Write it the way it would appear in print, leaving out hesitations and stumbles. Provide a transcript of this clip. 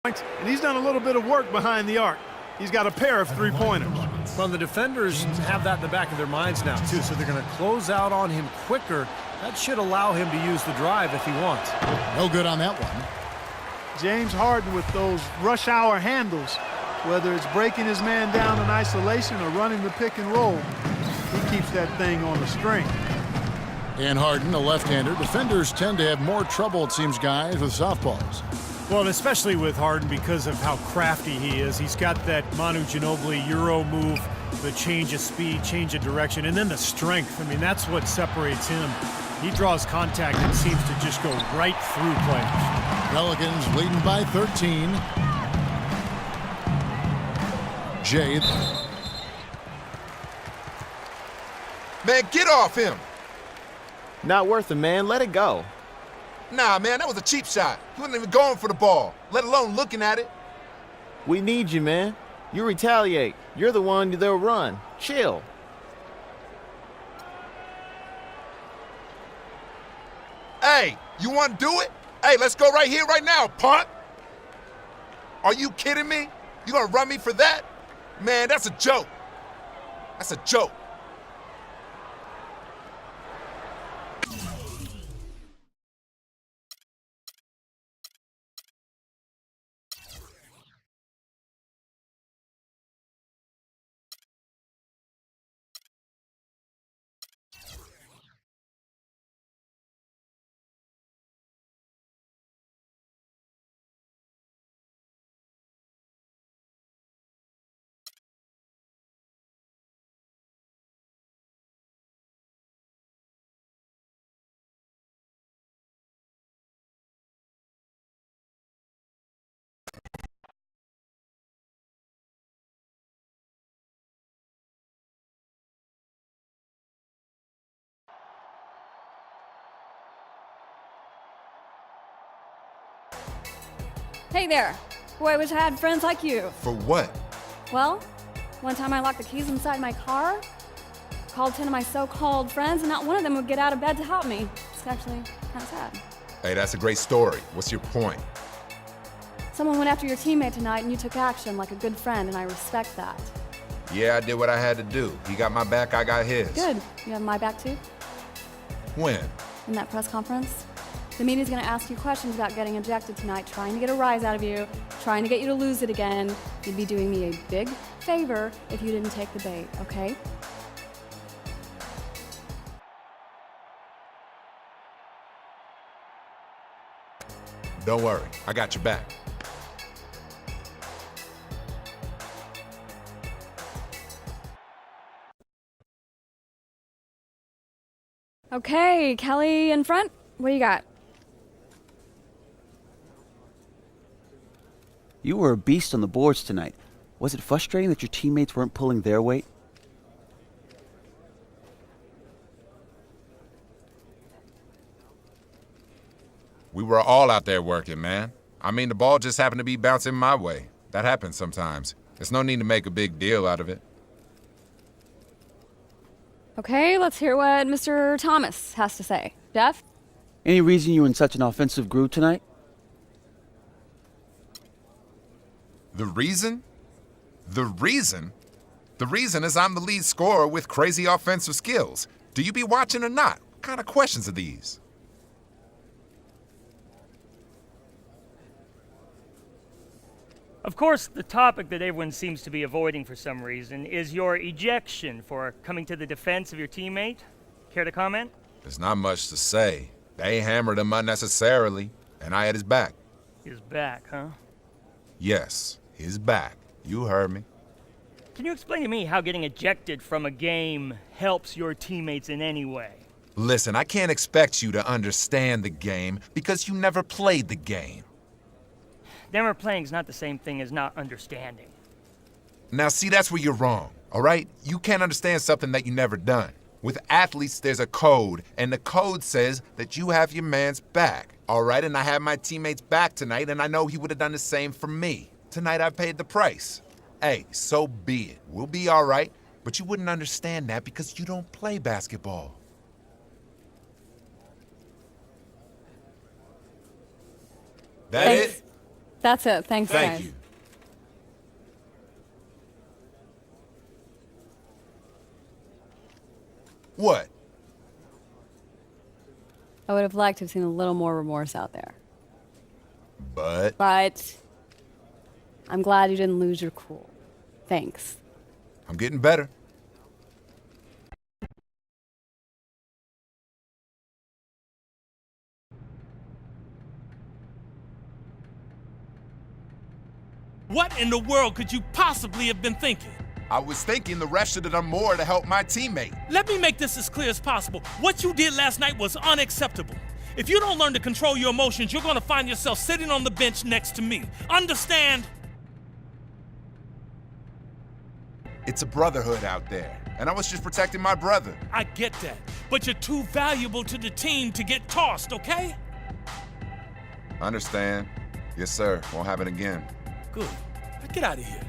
And he's done a little bit of work behind the arc. He's got a pair of three-pointers. Well, the defenders have that in the back of their minds now, too, so they're going to close out on him quicker. That should allow him to use the drive if he wants. No good on that one. James Harden with those rush hour handles, whether it's breaking his man down in isolation or running the pick and roll, he keeps that thing on the string. And Harden, a left-hander. Defenders tend to have more trouble, it seems, guys, with softballs. Well, and especially with Harden because of how crafty he is. He's got that Manu Ginobili Euro move, the change of speed, change of direction, and then the strength. I mean, that's what separates him. He draws contact and seems to just go right through players. Pelicans leading by 13. Jay. Man, get off him. Not worth it, man. Let it go. Nah, man, that was a cheap shot. He wasn't even going for the ball, let alone looking at it. We need you, man. You retaliate. You're the one they'll run. Chill. Hey, you want to do it? Hey, let's go right here, right now, punt. Are you kidding me? You gonna run me for that? Man, that's a joke. That's a joke. Hey there. Boy, I wish I had friends like you. For what? Well, one time I locked the keys inside my car, called 10 of my so-called friends, and not one of them would get out of bed to help me. It's actually kind of sad. Hey, that's a great story. What's your point? Someone went after your teammate tonight, and you took action like a good friend, and I respect that. Yeah, I did what I had to do. He got my back, I got his. Good. You have my back, too? When? In that press conference. The media's going to ask you questions about getting ejected tonight, trying to get a rise out of you, trying to get you to lose it again. You'd be doing me a big favor if you didn't take the bait, okay? Don't worry, I got your back. Okay, Kelly in front. What do you got? You were a beast on the boards tonight. Was it frustrating that your teammates weren't pulling their weight? We were all out there working, man. I mean, the ball just happened to be bouncing my way. That happens sometimes. There's no need to make a big deal out of it. Okay, let's hear what Mr. Thomas has to say. Jeff? Any reason you were in such an offensive groove tonight? The reason? The reason? The reason is I'm the lead scorer with crazy offensive skills. Do you be watching or not? What kind of questions are these? Of course, the topic that everyone seems to be avoiding for some reason is your ejection for coming to the defense of your teammate. Care to comment? There's not much to say. They hammered him unnecessarily, and I had his back. His back, huh? Yes, his back. You heard me. Can you explain to me how getting ejected from a game helps your teammates in any way? Listen, I can't expect you to understand the game because you never played the game. Never playing's not the same thing as not understanding. Now, see, that's where you're wrong, all right? You can't understand something that you never done. With athletes, there's a code, and the code says that you have your man's back, all right? And I have my teammate's back tonight, and I know he would have done the same for me. Tonight, I paid the price. Hey, so be it. We'll be all right, but you wouldn't understand that because you don't play basketball. That Thanks. it? That's it. Thanks, Thank guys. you. What? I would have liked to have seen a little more remorse out there. But But I'm glad you didn't lose your cool. Thanks. I'm getting better. What in the world could you possibly have been thinking? I was thinking the ref should have done more to help my teammate. Let me make this as clear as possible. What you did last night was unacceptable. If you don't learn to control your emotions, you're gonna find yourself sitting on the bench next to me. Understand? It's a brotherhood out there, and I was just protecting my brother. I get that, but you're too valuable to the team to get tossed, okay? Understand? Yes, sir. Won't happen again. Good. Now get out of here.